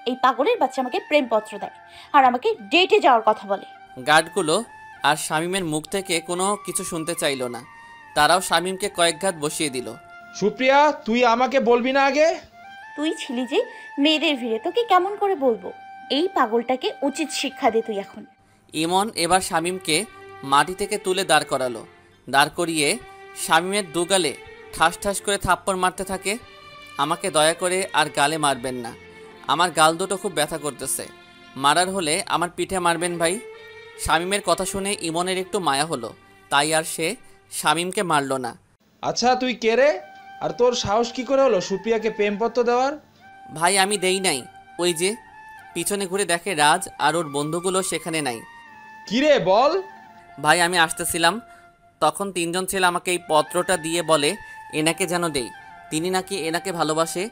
এই পাগলের বাচ্চা আমাকে প্রেমপত্র দেয় আর আমাকে ডেটে যাওয়ার কথা বলে। গার্ডগুলো আর শামীমের মুখ থেকে কোনো কিছু শুনতে চাইল না। তারাও শামীমকে কয়েক ঘাত বসিয়ে দিল। সুপ্রিয়া, তুই আমাকে বলবি না আগে? তুই ছিলি যে মেয়েদের ভিড়ে, তোকে কেমন করে বলবো? এই পাগলটাকে উচিত শিক্ষা দে তুই এখন। ইমন এবার শামীমকে মাটি থেকে তুলে দাঁড় করালো। দাঁড় করিয়ে শামীমের দুগালে ঠাস ঠাস করে থাপ্পড় মারতে থাকে। আমাকে দয়া করে আর গালে মারবেন না, আমার গাল দুটো খুব ব্যথা করতেছে। মারার হলে আমার পিঠে মারবেন ভাই। শামীমের কথা শুনে ইমনের একটু মায়া হলো, তাই আর সে শামীমকে মারল না। আচ্ছা তুই কে রে? আর তোর সাহস কি করে হলো সুপ্রিয়াকে প্রেমপত্র দেওয়ার? ভাই আমি দেই নাই। ওই যে পিছনে ঘুরে দেখে রাজ আর ওর বন্ধুগুলো সেখানে নাই। কি রে বল? ভাই আমি আসতেছিলাম, তখন তিনজন ছেলে আমাকে এই পত্রটা দিয়ে বলে এনাকে যেন দেই। তিনি নাকি এনাকে ভালোবাসে,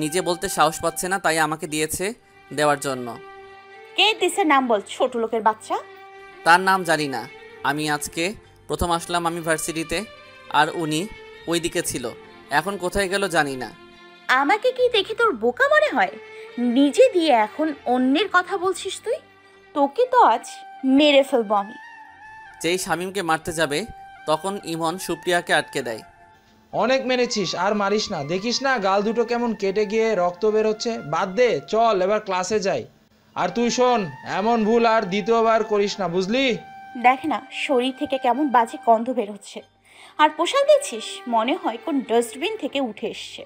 নিজে বলতে সাহস পাচ্ছে না, তাই আমাকে দিয়েছে দেওয়ার জন্য। কে দিছে নাম বল, ছোট লোকের বাচ্চা। তার নাম জানি না, আমি আজকে প্রথম আসলাম আমি ভার্সিটিতে, আর উনি ওই দিকে ছিল, এখন কোথায় গেল জানি না। আমাকে কি দেখে তোর বোকা মনে হয়? নিজে দিয়ে এখন অন্যের কথা বলছিস তুই? তোকে তো আজ মেরে ফেলবো আমি। যেই শামীমকে মারতে যাবে তখন ইমন সুপ্রিয়াকে আটকে দেয়। অনেক মেরেছিস, আর মারিস না। দেখিস না গাল দুটো কেমন কেটে গিয়ে রক্ত বের হচ্ছে? বাদ দে, চল এবার ক্লাসে যাই। আর তুই শোন, এমন ভুল আর দ্বিতীয়বার করিস না, বুঝলি? দেখ না শরীর থেকে কেমন বাজে গন্ধ বের হচ্ছে। আর পোশাক দেখছিস, মনে হয় কোন ডাস্টবিন থেকে উঠে এসছে।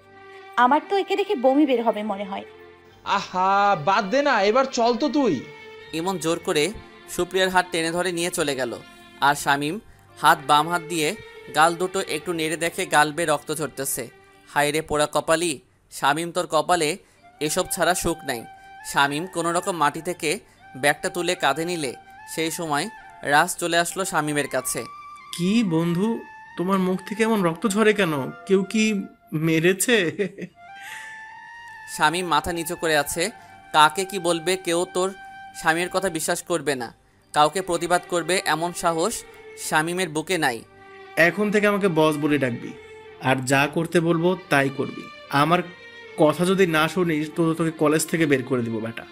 আমার তো একে দেখে বমি বের হবে মনে হয়। আহা বাদ দে না, এবার চল তো তুই। ইমন জোর করে সুপ্রিয়ার হাত টেনে ধরে নিয়ে চলে গেল। আর শামীম বাম হাত দিয়ে গাল দুটো একটু নেড়ে দেখে গাল বেয়ে রক্ত ঝরতেছে। হায়রে পোড়া কপালি, শামীম তোর কপালে এসব ছাড়া সুখ নাই। শামীম কোনো রকম মাটি থেকে ব্যাগটা তুলে কাঁধে নিলে সেই সময় রাজ চলে আসলো শামীমের কাছে। কি বন্ধু, তোমার মুখ থেকে এমন রক্ত ঝরে কেন? কেউ কি মেরেছে? শামীম মাথা নিচু করে আছে। কাকে কি বলবে, কেউ তোর স্বামীর কথা বিশ্বাস করবে না। কাউকে প্রতিবাদ করবে এমন সাহস শামীমের বুকে নাই। এখন থেকে আমাকে বস বলে ডাকবি, আর যা করতে বলবো তাই করবি। আমার কথা যদি না শুনিস তো তোকে কলেজ থেকে বের করে দিব বেটা।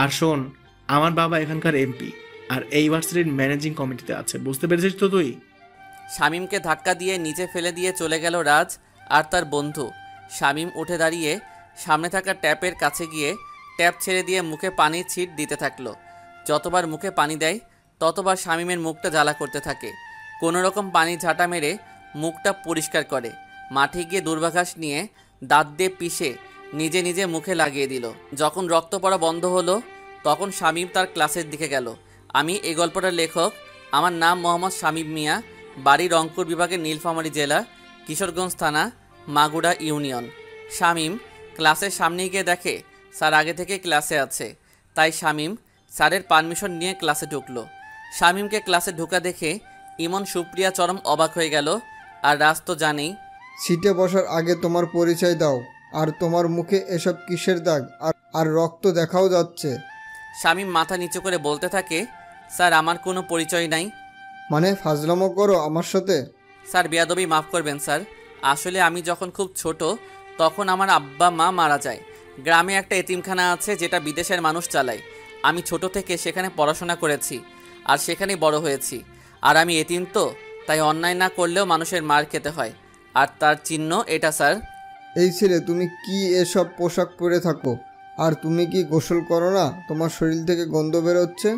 আর শোন, আমার বাবা এখানকার এমপি, আর এই ভার্সিটির ম্যানেজিং কমিটিতে আছে, বুঝতে পেরেছিস তো তুই? শামীমকে ধাক্কা দিয়ে নিচে ফেলে দিয়ে চলে গেল রাজ আর তার বন্ধু। শামীম উঠে দাঁড়িয়ে সামনে থাকা ট্যাপের কাছে গিয়ে ট্যাপ ছেড়ে দিয়ে মুখে পানির ছিট দিতে থাকলো। যতবার মুখে পানি দেয় ততবার শামীমের মুখটা জ্বালা করতে থাকে। কোনো রকম পানি ঝাঁটা মেরে মুখটা পরিষ্কার করে মাঠে গিয়ে দুর্বাঘাস নিয়ে দাঁত দিয়ে পিষে নিজে নিজে মুখে লাগিয়ে দিল। যখন রক্ত পড়া বন্ধ হলো তখন শামীম তার ক্লাসের দিকে গেল। আমি এই গল্পটার লেখক, আমার নাম মোহাম্মদ শামীম মিয়া, বাড়ি রংপুর বিভাগের নীলফামারী জেলা, কিশোরগঞ্জ থানা, মাগুরা ইউনিয়ন। শামীম ক্লাসের সামনে গিয়ে দেখে স্যার আগে থেকে ক্লাসে আছে, তাই শামীম স্যারের পারমিশন নিয়ে ক্লাসে ঢুকলো। শামীমকে ক্লাসে ঢোকা দেখে ইমন সুপ্রিয়া চরম অবাক হয়ে গেল। আর রাজ তো জানেই। সিটে বসার আগে তোমার পরিচয় দাও। আর তোমার মুখে এসব কিসের দাগ? আর রক্ত দেখাও যাচ্ছে। শামীম মাথা নিচু করে বলতে থাকে, স্যার আমার কোনো পরিচয় নাই। মানে ফাজলামো করো আমার সাথে? স্যার বেয়াদবি মাফ করবেন স্যার, আসলে আমি যখন খুব ছোট তখন আমার আব্বা মা মারা যায়। গ্রামে একটা এতিমখানা আছে যেটা বিদেশের মানুষ চালায়। আমি ছোট থেকে সেখানে পড়াশোনা করেছি আর সেখানেই বড় হয়েছি। আর আমি এতিম তো, তাই অন্যায় না করলেও মানুষের মার খেতে হয়, আর তার চিহ্ন এটা স্যার। এই ছেলে, তুমি কি এসব পোশাক পরে থাকো? আর তুমি কি গোসল করো না? তোমার শরীর থেকে গন্ধ বেরোচ্ছে।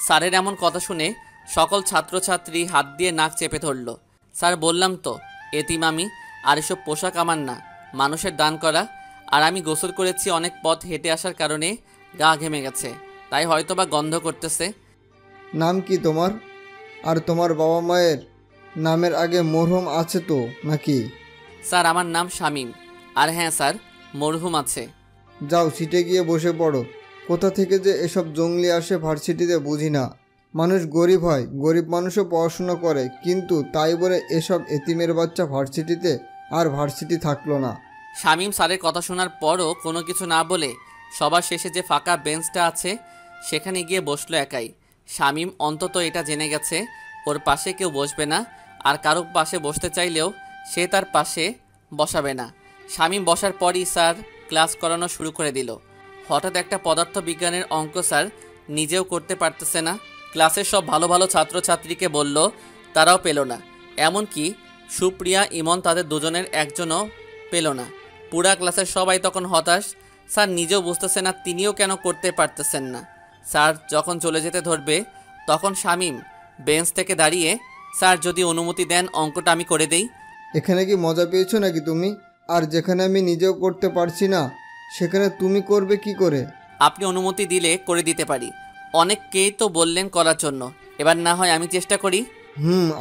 স্যারের এমন কথা শুনে সকল ছাত্রছাত্রী হাত দিয়ে নাক চেপে ধরল। স্যার বললাম তো এতিম আমি, আর এসব পোশাক আমার না, মানুষের দান করা। আর আমি গোসল করেছি অনেক পথ হেঁটে আসার কারণে গা ঘেমে গেছে, তাই হয়তোবা গন্ধ করতেছে। নাম কি তোমার? আর তোমার বাবা মায়ের নামের আগে মরহুম আছে তো নাকি? স্যার আমার নাম শামীম। আর হ্যাঁ স্যার, মরহুম আছে। যাও সিটে গিয়ে বসে পড়ো। কোথা থেকে যে এসব জঙ্গলি আসে ভার্সিটিতে বুঝি না। মানুষ গরিব হয়, গরিব মানুষও পড়াশোনা করে, কিন্তু তাই বলে এসব এতিমের বাচ্চা ভার্সিটিতে? আর ভার্সিটি থাকলো না। শামীম স্যারের কথা শোনার পরও কোনো কিছু না বলে সবার শেষে যে ফাঁকা বেঞ্চটা আছে সেখানে গিয়ে বসলো একাই। শামীম অন্তত এটা জেনে গেছে ওর পাশে কেউ বসবে না, আর কারো পাশে বসতে চাইলেও সে তার পাশে বসাবে না। শামীম বসার পরই স্যার ক্লাস করানো শুরু করে দিল। হঠাৎ একটা পদার্থবিজ্ঞানের অঙ্ক স্যার নিজেও করতে পারতেছে না। ক্লাসের সব ভালো ভালো ছাত্রছাত্রীকে বলল, তারাও পেল না। এমনকি সুপ্রিয়া, ইমন তাদের দুজনের একজনও পেল না। পুরা ক্লাসের সবাই তখন হতাশ। স্যার নিজেও বুঝতেছে না তিনিও কেন করতে পারতেছেন না। স্যার যখন চলে যেতে ধরবে তখন শামীম বেঞ্চ থেকে দাঁড়িয়ে, স্যার যদি অনুমতি দেন অঙ্কটা আমি করে দেই। এখানে কি মজা পেয়েছো নাকি তুমি? আর যেখানে আমি নিজেও করতে পারছি না সেখানে তুমি করবে কি করে? আপনি অনুমতি দিলে করে দিতে পারি। অনেককেই তো বললেন করার জন্য, এবার না হয় আমি চেষ্টা করি।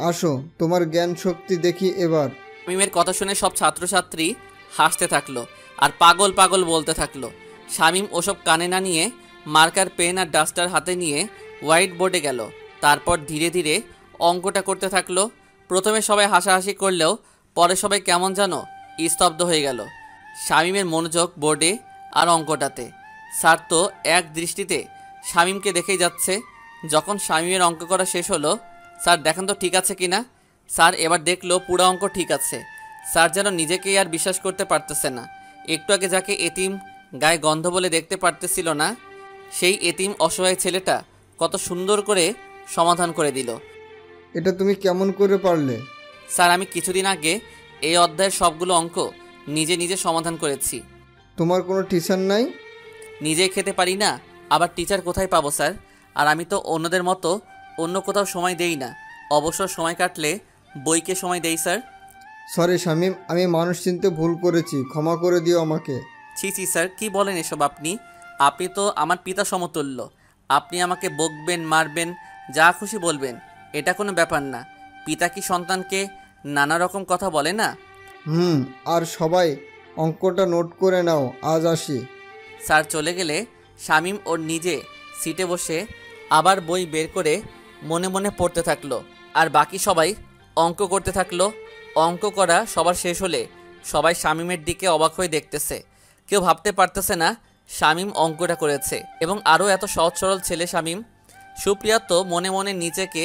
আসো, তোমার জ্ঞান শক্তি দেখি এবার। শামীমের কথা শুনে সব ছাত্রছাত্রী হাসতে থাকলো আর পাগল পাগল বলতে থাকলো। শামীম ওসব কানে না নিয়ে মার্কার, পেন আর ডাস্টার হাতে নিয়ে হোয়াইট বোর্ডে গেল। তারপর ধীরে ধীরে অঙ্কটা করতে থাকলো। প্রথমে সবাই হাসাহাসি করলেও পরে সবাই কেমন যেন স্তব্ধ হয়ে গেল। শামীমের মনোযোগ বোর্ডে আর অঙ্কটাতে। স্যার তো এক দৃষ্টিতে শামীমকে দেখেই যাচ্ছে। যখন শামীমের অঙ্ক করা শেষ হলো, স্যার দেখেন তো ঠিক আছে কিনা। স্যার এবার দেখলো পুরো অঙ্ক ঠিক আছে। স্যার যেন নিজেকেই আর বিশ্বাস করতে পারতেছে না। একটু আগে যাকে এতিম গায়ে গন্ধ বলে দেখতে পারতেছিল না, সেই এতিম অসহায় ছেলেটা কত সুন্দর করে সমাধান করে দিল। এটা তুমি কেমন করে পারলে? স্যার আমি কিছুদিন আগে এই অধ্যায়ের সবগুলো অঙ্ক নিজে নিজে সমাধান করেছি। তোমার কোনো টিচার নাই? নিজেই খেতে পারি না, আবার টিচার কোথায় পাবো স্যার? আর আমি তো অন্যদের মতো অন্য কোথাও সময় দেই না। অবসর সময় কাটলে বইকে সময় দেই স্যার। সরি শামীম, আমি মানুষ চিনতে ভুল করেছি, ক্ষমা করে দিও আমাকে। ছি ছি স্যার, কী বলেন এসব আপনি? আপনি তো আমার পিতা সমতুল্য। আপনি আমাকে বকবেন, মারবেন, যা খুশি বলবেন, এটা কোনো ব্যাপার না। পিতা কি সন্তানকে নানা রকম কথা বলে না? আর সবাই অঙ্কটা নোট করে নাও, আজ আসি। স্যার চলে গেলে শামীম ওর নিজে সিটে বসে আবার বই বের করে মনে মনে পড়তে থাকলো। আর বাকি সবাই অঙ্ক করতে থাকলো। অঙ্ক করা সবার শেষ হলে সবাই শামীমের দিকে অবাক হয়ে দেখতেছে। কেউ ভাবতে পারতেছে না শামীম অঙ্কটা করেছে, এবং আরও এত সহজ সরল ছেলে শামীম। সুপ্রিয়া তো মনে মনে নিজেকে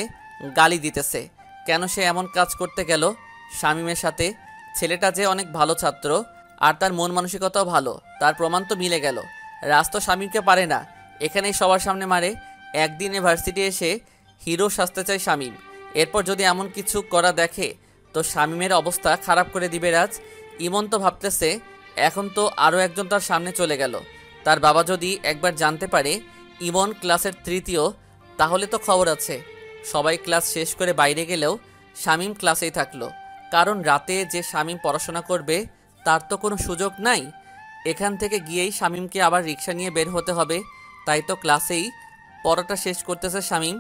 গালি দিতেছে, কেন সে এমন কাজ করতে গেল শামীমের সাথে। ছেলেটা যে অনেক ভালো ছাত্র আর তার মন মানসিকতাও ভালো, তার প্রমাণ তো মিলে গেল। রাজ তো শামীমকে পারে না, এখানেই সবার সামনে মারে। একদিন ইউনিভার্সিটি এসে হিরো সাজতে চায় শামীম। এরপর যদি এমন কিছু করা দেখে তো শামীমের অবস্থা খারাপ করে দিবে রাজ। ইমন তো ভাবতেছে এখন তো আরও একজন তার সামনে চলে গেল। তার বাবা যদি একবার জানতে পারে ইমন ক্লাসের তৃতীয়, তাহলে তো খবর আছে। সবাই ক্লাস শেষ করে বাইরে গেলেও শামীম ক্লাসেই থাকলো, কারণ রাতে যে শামীম পড়াশোনা করবে তার তো কোনো সুযোগ নাই। এখান থেকে গিয়েই শামীমকে আবার রিক্সা নিয়ে বের হতে হবে। তাই তো ক্লাসেই পড়াটা শেষ করতেছে শামীম।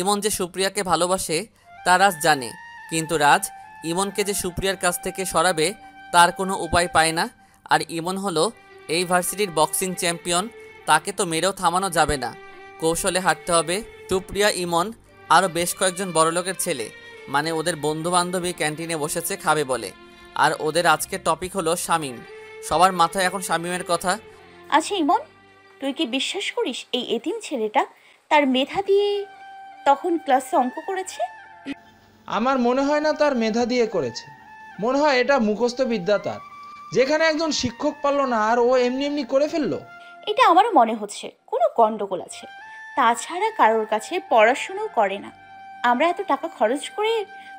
ইমন যে সুপ্রিয়াকে ভালোবাসে তা রাজ জানে, কিন্তু রাজ ইমনকে যে সুপ্রিয়ার কাছ থেকে সরাবে তার কোনো উপায় পায় না। আর ইমন হলো এই ভার্সিটির বক্সিং চ্যাম্পিয়ন, তাকে তো মেরেও থামানো যাবে না, কৌশলে হাঁটতে হবে। সুপ্রিয়া, ইমন আরও বেশ কয়েকজন বড়লোকের ছেলে, মানে ওদের বন্ধুবান্ধবী ক্যান্টিনে বসেছে খাবে বলে। আর ওদের আজকের টপিক হলো শামীম। সবার মাথায় এখন শামীমের কথা। আচ্ছা ইমন, তুই কি বিশ্বাস করিস এই এতিম ছেলেটা তার মেধা দিয়ে তখন ক্লাসে অঙ্ক করেছে? আমার মনে হয় না তার মেধা দিয়ে করেছে, মনে হয় এটা মুখস্থ বিদ্যা তার, যেখানে একজন শিক্ষক পারলো না আর ও এমনি এমনি করে ফেললো। এটা আমারও মনে হচ্ছে কোনো গন্ডগোল আছে। তাছাড়া কারোর কাছে পড়াশুনোও করে না। আমরা এত টাকা খরচ করে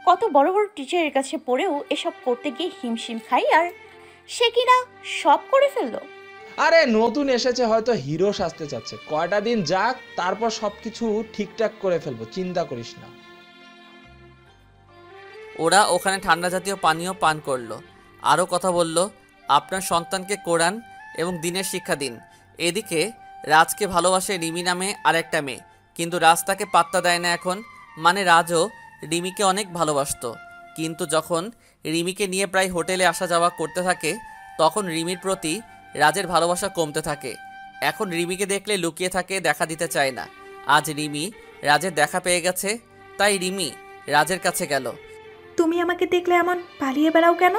কত বড় বড় টিচারের কাছে পড়েও এসব করতে গিয়ে হিমশিম খাই, আর সে কিনা সব করে ফেললো। আরে নতুন এসেছে, হয়তো হিরো সাজতে চাচ্ছে, কয়টা দিন যাক, তারপর সবকিছু ঠিকঠাক করে ফেলবো, চিন্তা করিস না। ওরা ওখানে ঠান্ডা জাতীয় পানীয় পান করলো, আরও কথা বলল, আপনার সন্তানকে কোরআন এবং দিনের শিক্ষা দিন। এদিকে রাজকে ভালোবাসে রিমি নামে আরেকটা মেয়ে, কিন্তু রাজ তাকে পাত্তা দেয় না এখন। মানে রাজও রিমিকে অনেক ভালোবাসতো, কিন্তু যখন রিমিকে নিয়ে প্রায় হোটেলে আসা যাওয়া করতে থাকে তখন রিমির প্রতি রাজের ভালোবাসা কমতে থাকে। এখন রিমিকে দেখলে লুকিয়ে থাকে, দেখা দিতে চায় না। আজ রিমি রাজের দেখা পেয়ে গেছে, তাই রিমি রাজের কাছে গেল। তুমি আমাকে দেখলে এমন পালিয়ে বেড়াও কেন?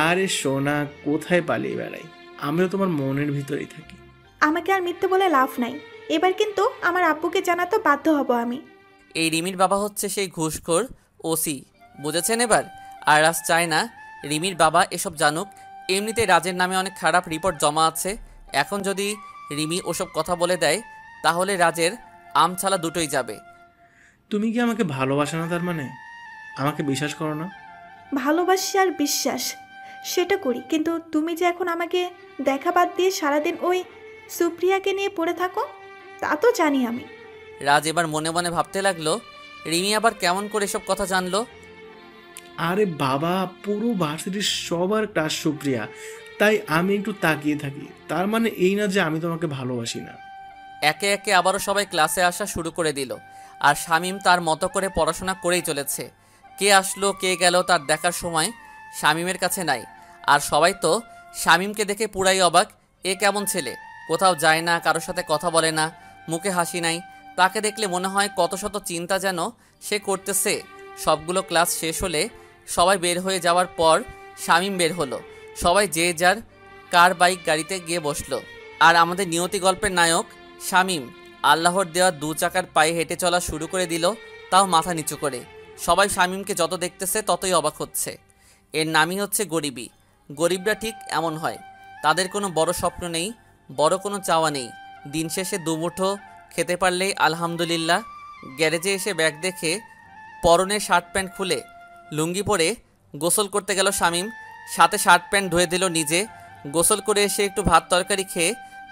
আরে সোনা, কোথায় পালিয়ে বেড়াই? আমিও তোমার মনের ভিতরেই থাকি। আমাকে আর মিথ্যে বলে লাভ নাই। এবার কিন্তু আমার আব্বুকে জানাতে বাধ্য হব আমি। এই রিমির বাবা হচ্ছে সেই ঘুষখোর ওসি, বুঝেছেন এবার? আর রাজ চায় না রিমির বাবা এসব জানুক। এমনিতে রাজের নামে অনেক খারাপ রিপোর্ট জমা আছে, এখন যদি রিমি ওসব কথা বলে দেয়, তাহলে রাজের আমছালা দুটোই যাবে। তুমি কি আমাকে ভালোবাসো না? তার মানে আমাকে বিশ্বাস করো না? ভালোবাসি আর বিশ্বাস সেটা করি, কিন্তু তুমি যে এখন আমাকে দেখা বাদ দিয়ে সারাদিন ওই সুপ্রিয়াকে নিয়ে পড়ে থাকো তা তো জানি আমি। রাজ এবার মনে মনে ভাবতে লাগলো, রিমি আবার কেমন করে এসব কথা জানলো। আরে বাবা, পুরো ভার্সিটির সবার ক্লাস সুপ্রিয়া, তাই আমি একটু তাকিয়ে থাকি। তার মানে এই না যে আমি তোমাকে ভালোবাসি না। একে একে আবারও সবাই ক্লাসে আসা শুরু করে দিল, আর শামীম তার মতো করে পড়াশোনা করেই চলেছে। কে আসলো কে গেল তার দেখার সময় শামীমের কাছে নাই। আর সবাই তো শামীমকে দেখে পুরাই অবাক, এ কেমন ছেলে, কোথাও যায় না, কারোর সাথে কথা বলে না, মুখে হাসি নাই। তাকে দেখলে মনে হয় কত শত চিন্তা যেন সে করতেছে। সবগুলো ক্লাস শেষ হলে সবাই বের হয়ে যাওয়ার পর শামীম বের হলো। সবাই যে যার কার বাইক গাড়িতে গিয়ে বসলো। আর আমাদের নিয়তি গল্পের নায়ক শামীম আল্লাহর দেওয়া 2 চাকার পায়ে হেঁটে চলা শুরু করে দিল, তাও মাথা নিচু করে। সবাই শামীমকে যত দেখতেছে ততই অবাক হচ্ছে। এর নামই হচ্ছে গরিবী। গরিবরা ঠিক এমন হয়, তাদের কোনো বড় স্বপ্ন নেই, বড় কোনো চাওয়া নেই। দিন শেষে দুমুঠো খেতে পারলেই আলহামদুলিল্লাহ। গ্যারেজে এসে ব্যাগ দেখে পরনের শার্ট প্যান্ট খুলে লুঙ্গি পরে গোসল করতে গেল শামীম। সাথে শার্ট প্যান্ট ধুয়ে দিল নিজে। গোসল করে এসে একটু ভাত তরকারি খেয়ে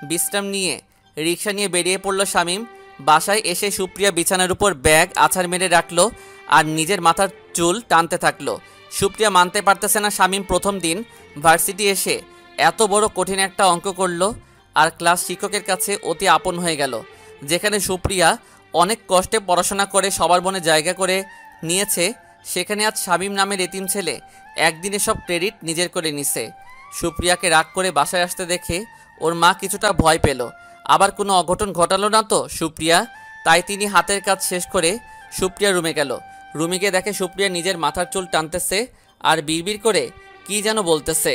বিশ্রাম নিয়ে রিক্সা নিয়ে বেরিয়ে পড়ল শামীম। বাসায় এসে সুপ্রিয়া বিছানার উপর ব্যাগ আছাড় মেরে রাখলো আর নিজের মাথার চুল টানতে থাকলো। সুপ্রিয়া মানতে পারতেছে না শামীম প্রথম দিন ভার্সিটি এসে এত বড় কঠিন একটা অঙ্ক করলো আর ক্লাস শিক্ষকের কাছে অতি আপন হয়ে গেল। যেখানে সুপ্রিয়া অনেক কষ্টে পড়াশোনা করে সবার মনে জায়গা করে নিয়েছে, সেখানে আজ শামীম নামের এতিম ছেলে একদিনে সব ক্রেডিট নিজের করে নিছে। সুপ্রিয়াকে রাগ করে বাসায় আসতে দেখে ওর মা কিছুটা ভয় পেল, আবার কোনো অঘটন ঘটালো না তো সুপ্রিয়া। তাই তিনি হাতের কাজ শেষ করে সুপ্রিয়া রুমে গেল। রুমে গিয়ে দেখে সুপ্রিয়া নিজের মাথার চুল টানতেছে আর বিড়বিড় করে কী যেন বলতেছে।